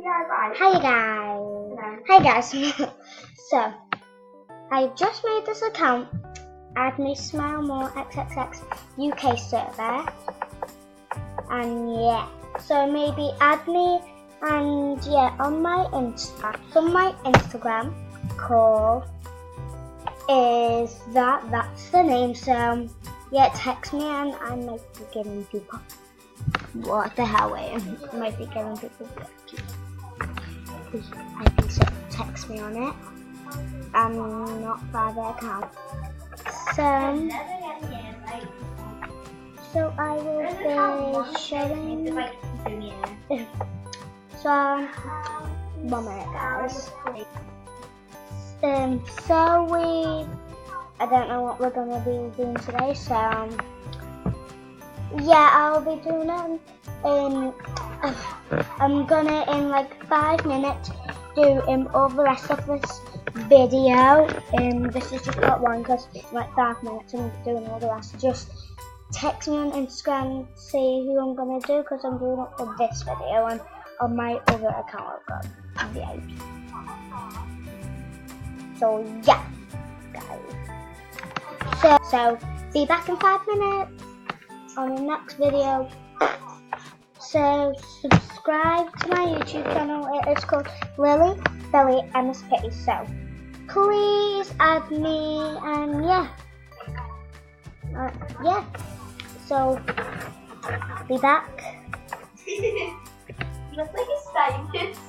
Hi guys. Hi guys. So, I just made this account. Add me Smile More XXX UK server. And yeah, so maybe add me, and yeah, on my Instagram call is that's the name. So yeah, text me and I might be giving people. What the hell? I might be giving people. I think so. Text me on it. I'm not private account. So I will be showing some 1 minute guys. I don't know what we're gonna be doing today, so yeah, I'll be doing it I'm gonna in like 5 minutes do all the rest of this video. This is just part one because it's like 5 minutes and I'm doing all the rest. Just text me on Instagram, see who I'm gonna do, because I'm doing it for this video, and on my other account I've got the So yeah, guys. So be back in 5 minutes on the next video. So subscribe to my YouTube channel. It is called Lily Billy MSP. So please add me, and yeah. So be back. You look like a scientist.